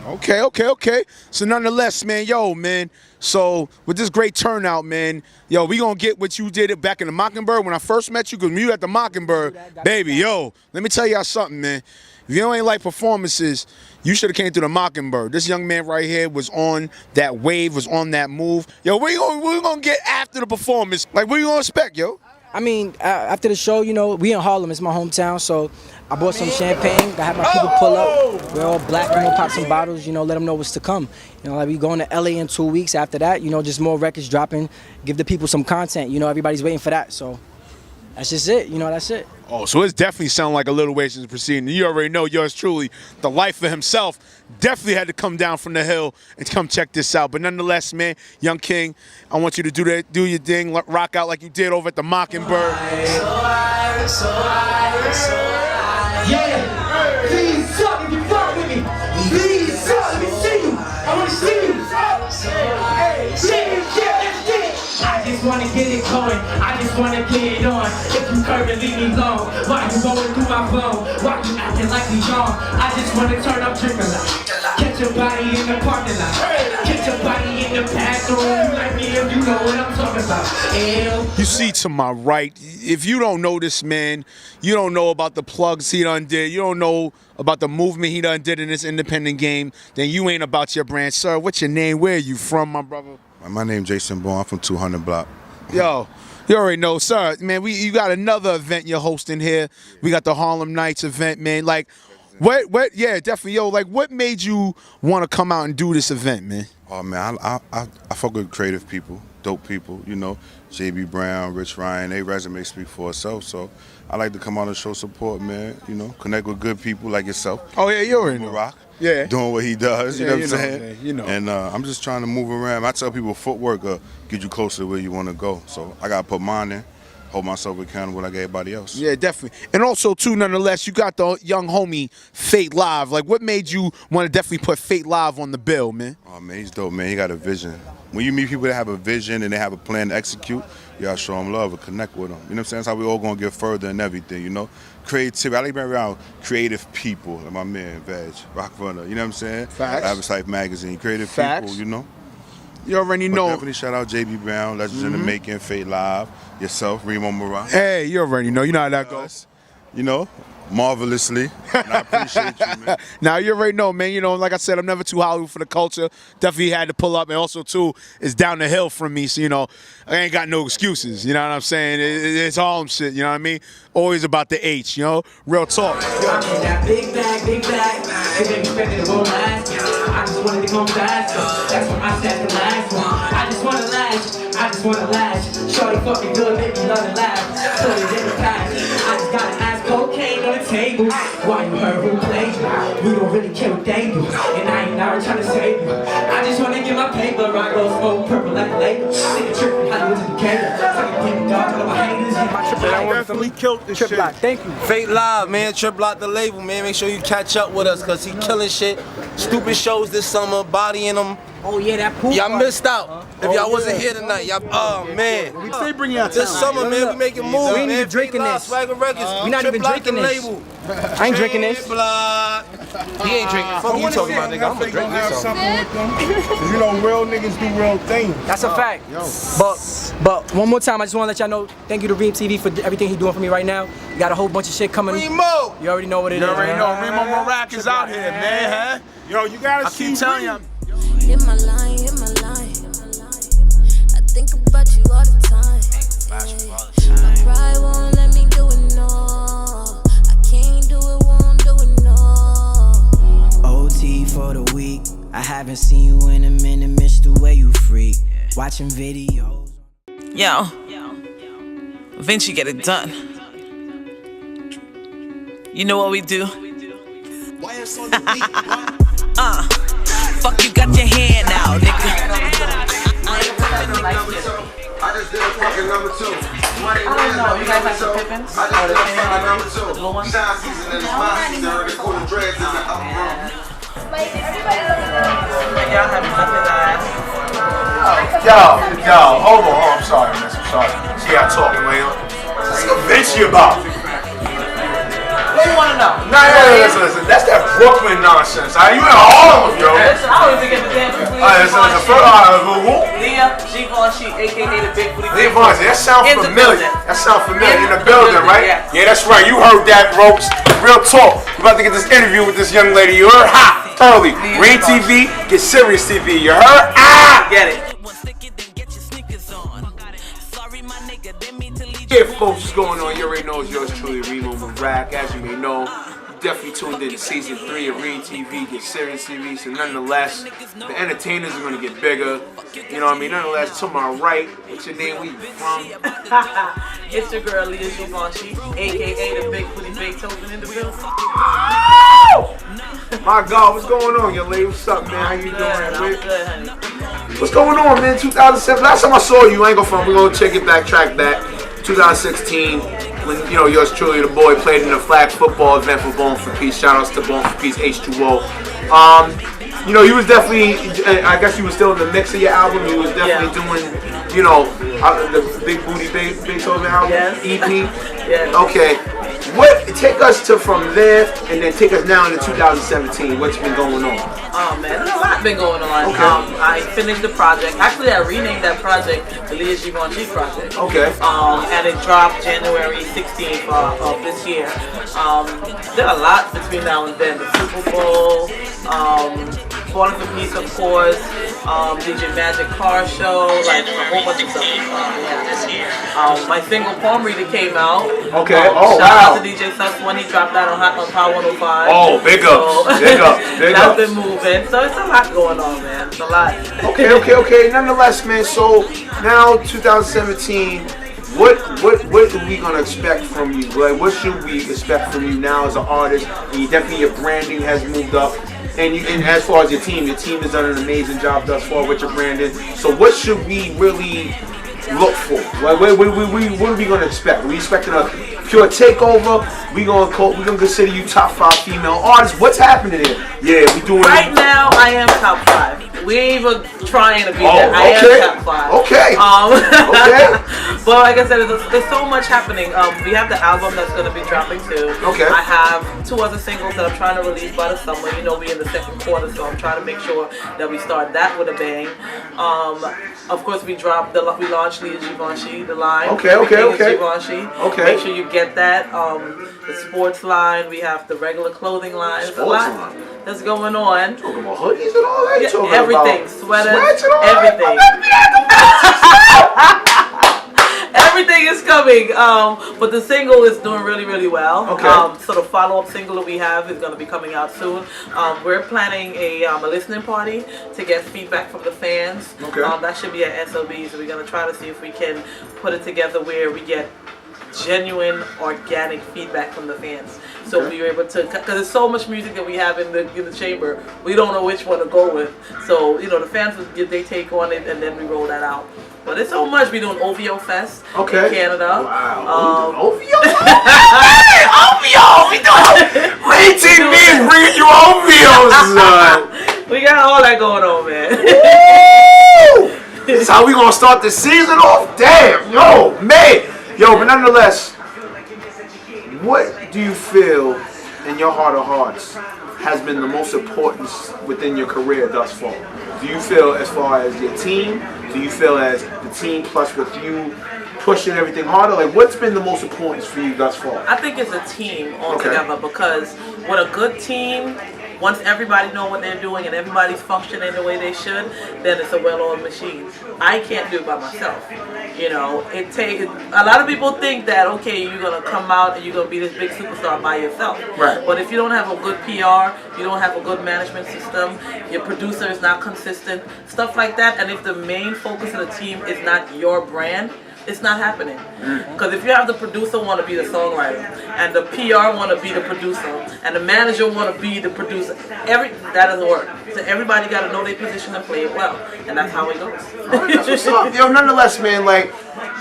Okay. So nonetheless, man, so with this great turnout, man, we gonna get what you did back in the Mockingbird when I first met you, because when you at the Mockingbird, baby, let me tell y'all something, man. If you ain't like performances, you should have came through the Mockingbird. This young man right here was on that wave, was on that move. What you gonna get after the performance? Like, what you gonna expect, yo? I mean, after the show, you know, we in Harlem, it's my hometown, so I bought some champagne, I had my people pull up, we're all black, you know, pop some bottles, you know, let them know what's to come. You know, like we going to LA in 2 weeks. After that, you know, just more records dropping, give the people some content, you know, everybody's waiting for that, so that's just it, you know, that's it. Oh, so it's definitely sound like a little ways is proceeding. You already know yours truly, the life of himself, definitely had to come down from the hill and come check this out. But nonetheless, man, Young King, I want you to do your thing, rock out like you did over at the Mockingbird. Yeah, please up if you fuck with me. Please up, let me see you. I wanna see you. I just wanna get it going. I just wanna get it on. If you curve and leave me alone, why you going through my phone? Why you acting like we wrong? I just wanna turn up drinking like. Catch your body in the parking lot. Catch your body in the bathroom. You like me if you know what I'm talking about. You see to my right, if you don't know this man, you don't know about the plugs he done did, you don't know about the movement he done did in this independent game, then you ain't about your brand. Sir, what's your name? Where are you from, my brother? My name's Jason Bourne. I'm from 200 Block. Yo, you already know, sir. Man, you got another event you're hosting here. We got the Harlem Nights event, man. Like, what? Yeah, definitely. Yo, like, what made you want to come out and do this event, man? Oh man, I fuck with creative people, dope people. You know, JB Brown, Rich Ryan. They resume speak for itself. So I like to come out and show support, man. You know, connect with good people like yourself. Oh yeah, you already know. Rock. Yeah. Doing what he does, you know what I'm saying? Man, you know. And I'm just trying to move around. I tell people footwork get you closer to where you want to go. So I got to put mine in, hold myself accountable like everybody else. Yeah, definitely. And also, too, nonetheless, you got the young homie, Fate Live. Like, what made you want to definitely put Fate Live on the bill, man? Oh, man, he's dope, man. He got a vision. When you meet people that have a vision and they have a plan to execute, you got to show them love and connect with them. You know what I'm saying? That's how we all going to get further and everything, you know? Creativity. I like being around creative people, like my man, Veg, Rock Runner, you know what I'm saying? Facts. Average Life Magazine. Creative Facts. people, you know? You already know. Definitely shout out JB Brown, Legends in the Making, Fate Live, yourself, Remo Mara. Hey, you already know. You know how that goes. You know, marvelously. And I appreciate you, man. Now, you already know, man. You know, like I said, I'm never too Hollywood for the culture. Definitely had to pull up. And also, too, it's down the hill from me. So, you know, I ain't got no excuses. You know what I'm saying? It's Harlem shit. You know what I mean? Always about the H, you know? Real talk. That big bag, and then expected it won't last. I just wanted to go fast. That's what I said the last one. I just wanna lash. Shorty fucking good, make me love and laugh. Put it in the past. I just gotta ask cocaine on the table. Why you heard who played you? We don't really care what they do. And I ain't never trying to save you. I just wanna get my paper. I go smoke purple like a label. Take a trip from Hollywood to Decatur. Fucking get dog to my haters. I definitely killed this shit. Block. Thank you. Fate Live, man. Trip Block the label, man. Make sure you catch up with us, cause he killing shit. Stupid shows this summer, bodying them. Oh yeah, that pool. Y'all missed out. If y'all wasn't here tonight, y'all. Oh man. We stay bringing out this summer, man. We making moves. We ain't even drinking this. Swagger Records. We not even drinking this. I ain't drinking this. He ain't drinking. Fuck you talking about, nigga. I'm gonna drink this. Something with them. Cause you know, real niggas do real things. That's a fact. But one more time, I just want to let y'all know, thank you to REEM TV for everything he doing for me right now. You got a whole bunch of shit coming. Remo! You already know what it is. You already know. Remo Marac is out here, man. Huh? Yo, you gotta see. I keep telling y'all. Hit my line, hit my line. I think about you all the time. My pride won't let me do it, no. I can't do it, won't do it, no. OT for the week. I haven't seen you in a minute, missed the way you freak. Watching videos. Yo, Vinci get it done. You know what we do? Fuck you got your hand out, nigga. fucking number 2. I don't know. You guys like the Pippins? Or the number 2. The little ones? Shine season in the spot season. The quarter dreads in the upper. Y'all have nothing to ask. Yo, hold on, I'm sorry, miss, I'm sorry. See y'all talking, man. What's the Vinci about? What do you want to know? Nah, listen, that's that Brooklyn nonsense. You in Harlem, yo. Listen, I don't even get the damn Leah Givenchy, a.k.a. the Big Booty. Leah Givenchy, that sounds familiar. That sounds familiar. In the building, right? Yeah, that's right. You heard that, Ropes. Real talk. You about to get this interview with this young lady. You heard? Ha! Early. REEM TV, get Serious TV. You heard? Ah! Get it. Yeah, folks, what's going on? You already know it's yours truly, REEM on the rack. As you may know, definitely tuned in to season 3 of REEM TV, get Serious TV. So nonetheless, the entertainers are gonna get bigger. You know what I mean? Nonetheless, to my right, what's your name? Where you from? It's your girl Leah Givenchy, a.k.a. the Big Booty Beethoven in the building. My God, what's going on, young lady? What's up, man? How you doing? I'm good, honey. What's going on, man? 2007. Last time I saw you, I ain't gonna front. We're gonna check it back, track back. 2016, when yours truly, the boy, played in a flag football event for Born for Peace. Shout outs to Born for Peace H2O. He was definitely. I guess he was still in the mix of your album. He was definitely doing, the Big Booty Beethoven album EP. Yeah. Okay. Take us to from there, and then take us now into 2017. What's been going on? Oh man, there's a lot been going on. Okay. I finished the project. Actually, I renamed that project the Leah Givenchy Project. Okay. And it dropped January 16th of this year. There are a lot between now and then. The Super Bowl, Born for Peace, of course, DJ Magic Car Show, like a whole bunch of stuff. My single Palm Reader came out. Okay. Shout out to DJ Sus when he dropped that on Power 105. Oh, big ups. Big ups. That's been moving. So it's a lot going on, man. It's a lot. Okay. Nonetheless, man. So now 2017. What are we gonna expect from you? Like, what should we expect from you now as an artist? And definitely your branding has moved up. And as far as your team has done an amazing job thus far with your branding. So what should we really look for? Like, what are we gonna expect? Are we expecting a pure takeover? We gonna consider you top 5 female artists? What's happening here? Yeah, we doing right now. I am top 5. We ain't even trying to be there. I am top 5. Okay. But like I said, there's so much happening. We have the album that's gonna be dropping too. Okay. I have 2 other singles that I'm trying to release by the summer. We're in the second quarter, so I'm trying to make sure that we start that with a bang. Of course, we launched Leah Givenchy, the line. Okay. Givenchy. Okay. Make sure you get that. The sports line. We have the regular clothing line. There's a lot that's going on. Talking about hoodies and all that. Yeah, everything, sweaters, and all everything. Everything is coming, but the single is doing really, really well. Okay. So the follow-up single that we have is going to be coming out soon. We're planning a listening party to get feedback from the fans. Okay. That should be at SOB, so we're going to try to see if we can put it together where we get genuine, organic feedback from the fans. So we were able to, because there's so much music that we have in the chamber, we don't know which one to go with. So the fans will give their take on it, and then we roll that out. But it's so much. We're doing OVO Fest in Canada. Wow. OVO? OVO! We doing REEM TV is bringing you OVOs. We got all that going on, man. This is how we gonna start the season off? Damn, but nonetheless, what do you feel in your heart of hearts has been the most important within your career thus far? Do you feel as far as your team? Do you feel as the team plus with you pushing everything harder? Like, what's been the most important for you thus far? I think it's a team altogether because with a good team, once everybody knows what they're doing and everybody's functioning the way they should, then it's a well-oiled machine. I can't do it by myself. It takes a lot of people think that you're gonna come out and you're gonna be this big superstar by yourself. Right. But if you don't have a good PR, you don't have a good management system, your producer is not consistent, stuff like that, and if the main focus of the team is not your brand, it's not happening. Because if you have the producer want to be the songwriter, and the PR want to be the producer, and the manager want to be the producer, that doesn't work. So everybody got to know their position and play it well, and that's how it goes. That's what's up. Nonetheless, man, like,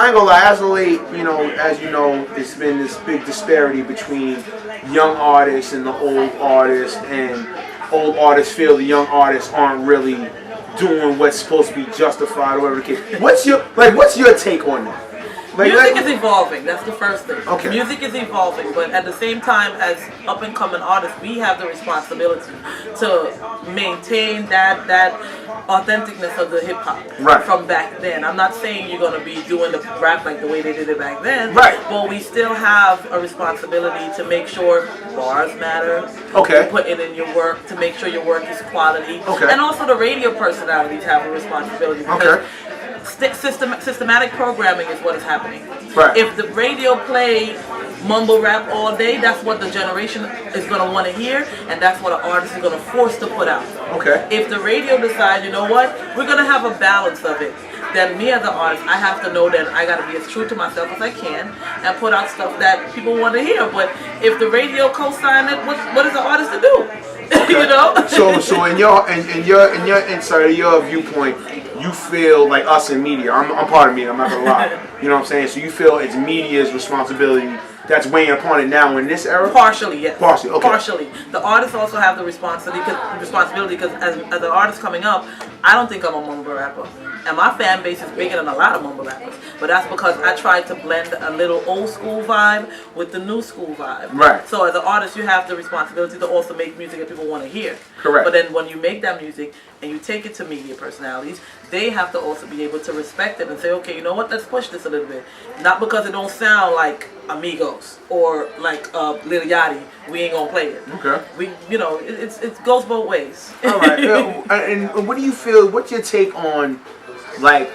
I ain't gonna lie, as of late, as you know, it's been this big disparity between young artists and the old artists, and old artists feel the young artists aren't really doing what's supposed to be justified or whatever the case. What's your take on that? Music is evolving. That's the first thing. Okay. Music is evolving, but at the same time, as up and coming artists, we have the responsibility to maintain that authenticness of the hip hop from back then. I'm not saying you're gonna be doing the rap like the way they did it back then, but we still have a responsibility to make sure bars matter. Okay. Put it in your work to make sure your work is quality. Okay. And also the radio personalities have a responsibility because systematic programming is what is happening. Right. If the radio play mumble rap all day, that's what the generation is going to want to hear, and that's what an artist is going to force to put out. Okay. If the radio decides, you know what, we're going to have a balance of it, then me as an artist, I have to know that I got to be as true to myself as I can and put out stuff that people want to hear. But if the radio co-sign it, what is the artist to do? You know. So in your insight, your viewpoint, you feel like us in media. I'm part of media. I'm not gonna lie. You know what I'm saying? So you feel it's media's responsibility that's weighing upon it now in this era. Partially, yes. Partially, okay. Partially. The artists also have the responsibility because as an artist coming up, I don't think I'm a mumble rapper. And my fan base is bigger than a lot of mumble rappers. But that's because I tried to blend a little old school vibe with the new school vibe. Right. So as an artist, you have the responsibility to also make music that people want to hear. Correct. But then when you make that music and you take it to media personalities, they have to also be able to respect it and say, okay, you know what, let's push this a little bit. Not because it don't sound like Amigos or like Lil Yachty, we ain't gonna play it. Okay. It goes both ways. All right. And what do you feel? What's your take on like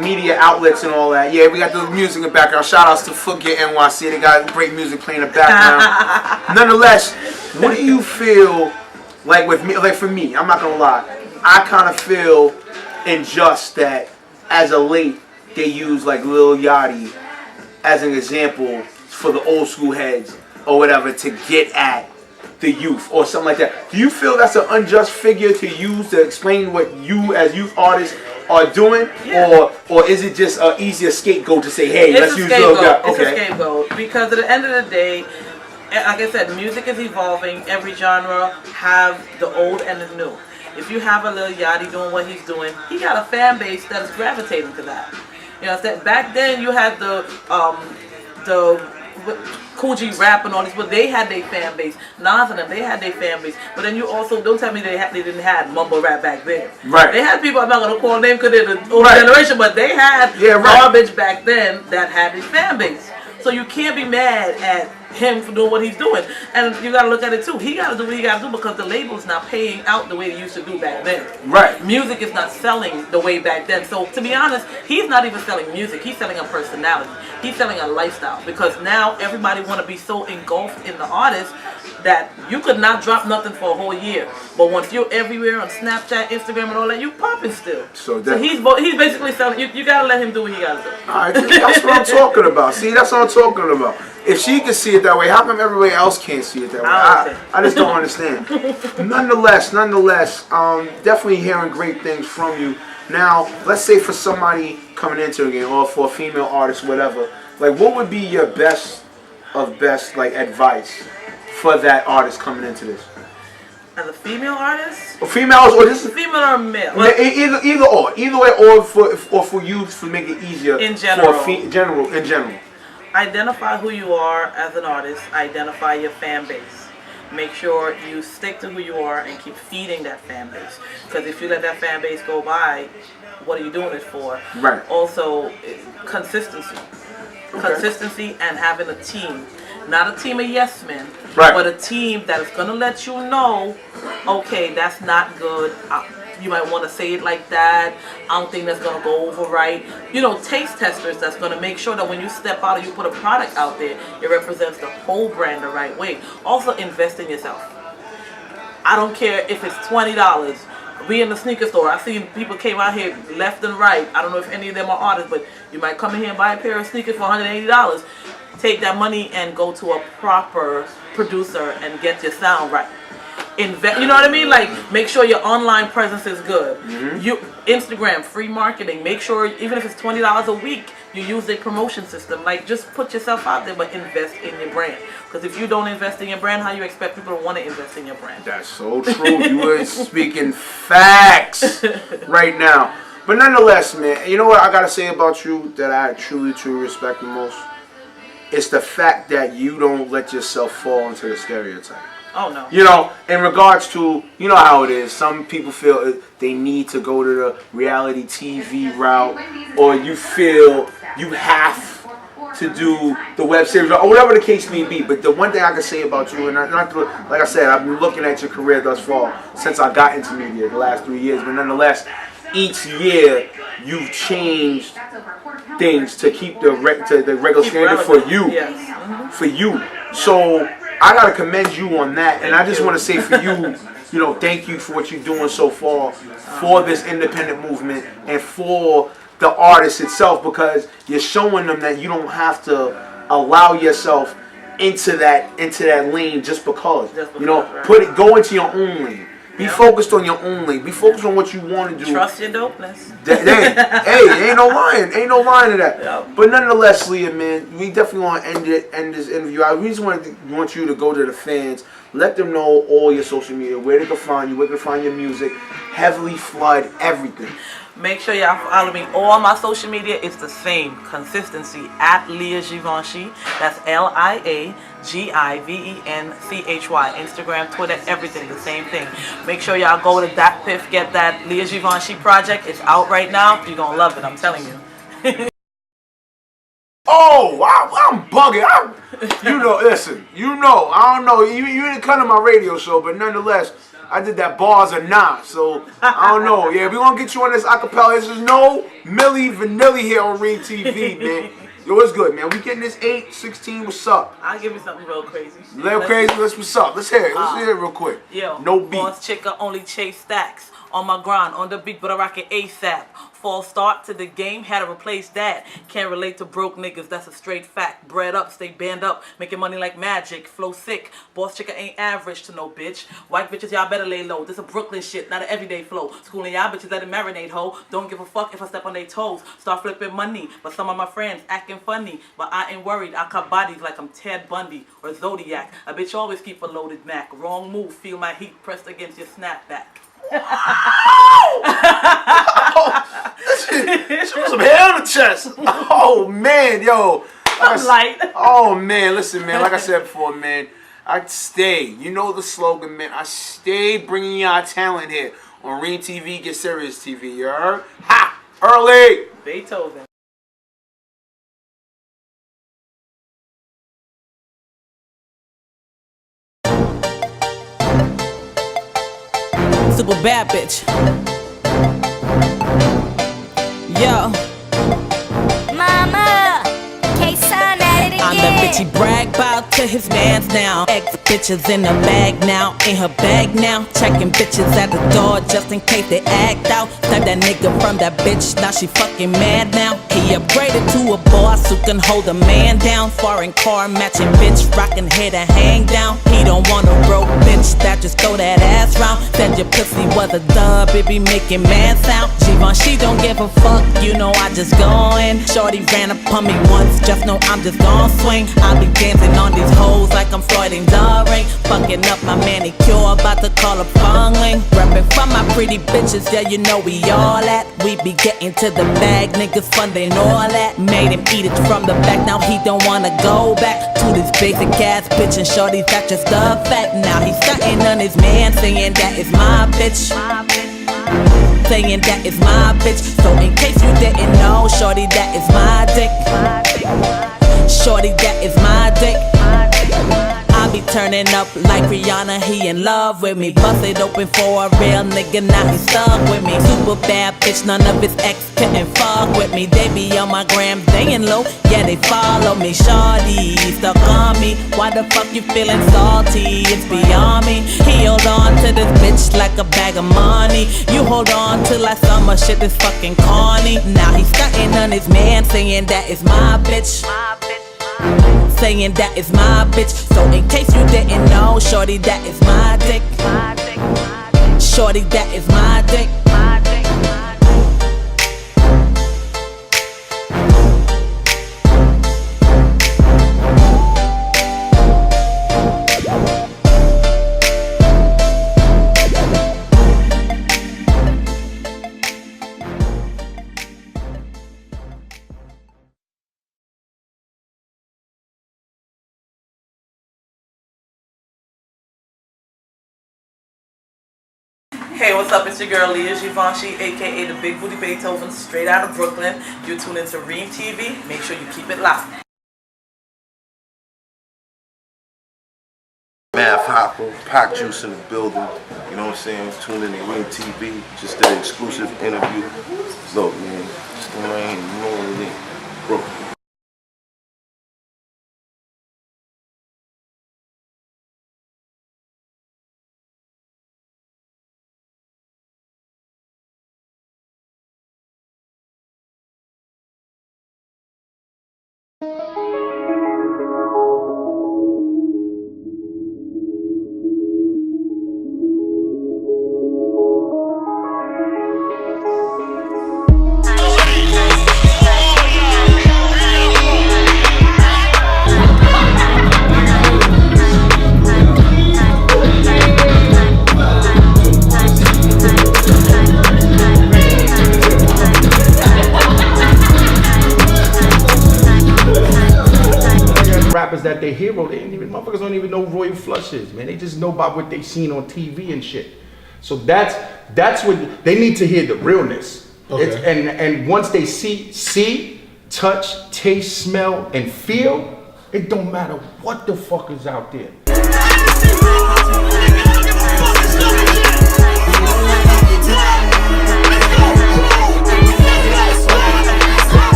media outlets and all that? Yeah, we got the music in the background. Shout outs to Forget NYC. They got great music playing in the background. Nonetheless, what do you feel like with me? Like for me, I'm not gonna lie. I kind of feel unjust that as of late they use like Lil Yachty as an example for the old school heads or whatever to get at the youth or something like that. Do you feel that's an unjust figure to use to explain what you as youth artists are doing, or is it just an easier scapegoat to say, hey, let's use Lil Yachty? It's a scapegoat because at the end of the day, like I said, music is evolving. Every genre have the old and the new. If you have a Lil Yachty doing what he's doing, he got a fan base that is gravitating to that. You know, back then you had the Cool G rap and all this, but they had their fan base. Nas and them, they had their fan base. But then you also, don't tell me they didn't have mumble rap back then. Right. They had people, I'm not going to call them because they're the old generation, but they had garbage back then that had his fan base. So you can't be mad at him for doing what he's doing. And you got to look at it too. He got to do what he got to do because the label's not paying out the way they used to do back then. Right. Music is not selling the way back then. So to be honest, he's not even selling music. He's selling a personality. He's selling a lifestyle because now everybody want to be so engulfed in the artist that you could not drop nothing for a whole year. But once you're everywhere on Snapchat, Instagram, and all that, you popping still. So he's basically selling. You gotta let him do what he gotta do. All right, that's what I'm talking about. See, that's what I'm talking about. If she can see it that way, how come everybody else can't see it that way? I just don't understand. Nonetheless, definitely hearing great things from you. Now, let's say for somebody coming into a game, or for a female artist, whatever, like what would be your best like advice for that artist coming into this? As a female artist? Or females, or this is female or male? Either way, or for you to make it easier. In general. In general. Identify who you are as an artist. Identify your fan base. Make sure you stick to who you are and keep feeding that fan base. Because if you let that fan base go by, what are you doing it for? Right. Also, consistency. Okay. Consistency and having a team. Not a team of yes men, but a team that is going to let you know, okay, that's not good. You might want to say it like that. I don't think that's going to go over right. Taste testers that's going to make sure that when you step out and you put a product out there, it represents the whole brand the right way. Also, invest in yourself. I don't care if it's $20. We in the sneaker store. I see people came out here left and right. I don't know if any of them are artists, but you might come in here and buy a pair of sneakers for $180. Take that money and go to a proper producer and get your sound right. invest. You know what I mean? Like, make sure your online presence is good. You Instagram, free marketing. Make sure, even if it's $20 a week, you use a promotion system. Like, just put yourself out there, but invest in your brand. Because if you don't invest in your brand, how you expect people to want to invest in your brand? That's so true. You are speaking facts right now. But nonetheless, man, you know what I gotta say about you that I truly, truly respect the most? It's the fact that you don't let yourself fall into the stereotype. Oh, no. You know, in regards to, you know how it is. Some people feel they need to go to the reality TV route, or you feel you have to do the web series or whatever the case may be. But the one thing I can say about you, and not like I said, I've been looking at your career thus far since I got into media the last 3 years. But nonetheless, each year you've changed things to keep the regular standard for you. Yes. For you. So I gotta commend you on that, and I just want to say for you, you know, thank you for what you're doing so far for this independent movement and for the artist itself, because you're showing them that you don't have to allow yourself into that lane just because. You know, go into your own lane. Be focused on your own lane. Be focused on what you want to do. Trust your dopeness. Hey, ain't no lying to that. Yep. But nonetheless, Leah, man, we definitely want to end this interview. I really want you to go to the fans, let them know all your social media, where they can find you, where they can find your music, heavily flood everything. Make sure y'all follow me. All my social media is the same. Consistency at Leah Givenchy. That's LIAGIVENCHY. Instagram, Twitter, everything the same thing. Make sure y'all go to .piff, get that Leah Givenchy project. It's out right now. You're gonna love it. I'm telling you. Oh, I'm bugging. You know, listen. You know, I don't know. You didn't come to my radio show, but nonetheless, I did that bars or not, so I don't know. Yeah, we gonna get you on this acapella. There's no Milli Vanilli here on REEM TV, man. Yo, what's good, man? We getting this 8-16. What's up? I'll give you something real crazy. What's up? Let's hear it. Let's hear it real quick. Yo, no beat. Boss chica only chase stacks. On my grind, on the beat, but I rock it ASAP. False start to the game, had to replace that. Can't relate to broke niggas, that's a straight fact. Bread up, stay band up, making money like magic. Flow sick, boss chica ain't average to no bitch. White bitches, y'all better lay low. This a Brooklyn shit, not an everyday flow. Schooling y'all bitches, let it marinate, ho. Don't give a fuck if I step on their toes. Start flipping money, but some of my friends acting funny. But I ain't worried, I cut bodies like I'm Ted Bundy or Zodiac. A bitch always keep a loaded Mac. Wrong move, feel my heat pressed against your snapback. She was some hair on the chest. Oh man, yo. Oh man, listen, man. Like I said before, man, I stay. You know the slogan, man. I stay bringing y'all talent here on REEM TV. Get serious, TV. You heard? Ha! Early. Beethoven. Super bad bitch. Yo. Mama, K-Son at it again. I'm the bitch he brag about to his mans now. Ex-bitches in the bag now, in her bag now. Checking bitches at the door just in case they act out. Snap that nigga from that bitch, now she fucking mad now. He upgraded to a boss who can hold a man down. Foreign car matching bitch, rockin' head and hang down. He don't want a broke bitch that just throw that ass round. Said your pussy was a dub, it be making man sound. Givenchy don't give a fuck, you know I just go in. Shorty ran up on me once, just know I'm just gon' swing. I be dancing on these hoes like I'm Floyd and Daring. Fucking up my manicure, about to call a fongling. Reppin' for my pretty bitches, yeah you know we all at. We be getting to the bag, niggas funding all that. Made him eat it from the back, now he don't wanna go back to this basic ass bitch. And shorty, that's just the fact. Now he's stunting on his man, saying that is my bitch. Saying that is my bitch. So in case you didn't know, shorty, that is my dick. Shorty, that is my dick. I be turning up like Rihanna, he in love with me. Bust it open for a real nigga, now he stuck with me. Super bad bitch, none of his ex couldn't fuck with me. They be on my gram, they in low, yeah they follow me. Shawty stuck on me, why the fuck you feeling salty? It's beyond me. He hold on to this bitch like a bag of money. You hold on till last summer, shit is fucking corny. Now he's stunting on his man, saying that is my bitch. saying that is my bitch. So in case you didn't know, shorty, that is my dick. Shorty, that is my dick. Hey, what's up? It's your girl Leah Givenchy, aka the Big Booty Beethoven, straight out of Brooklyn. You tune into REEM TV. Make sure you keep it locked. Math Hopper, Pac Juice in the building. You know what I'm saying? Tune in to REEM TV. Just an exclusive interview. Look, man, still ain't rolling in Brooklyn. Rappers that they hero, motherfuckers don't even know who Royal Flush is, man. They just know about what they seen on TV and shit. So that's what they need to hear, the realness. Okay. And once they see, touch, taste, smell, and feel, it don't matter what the fuck is out there.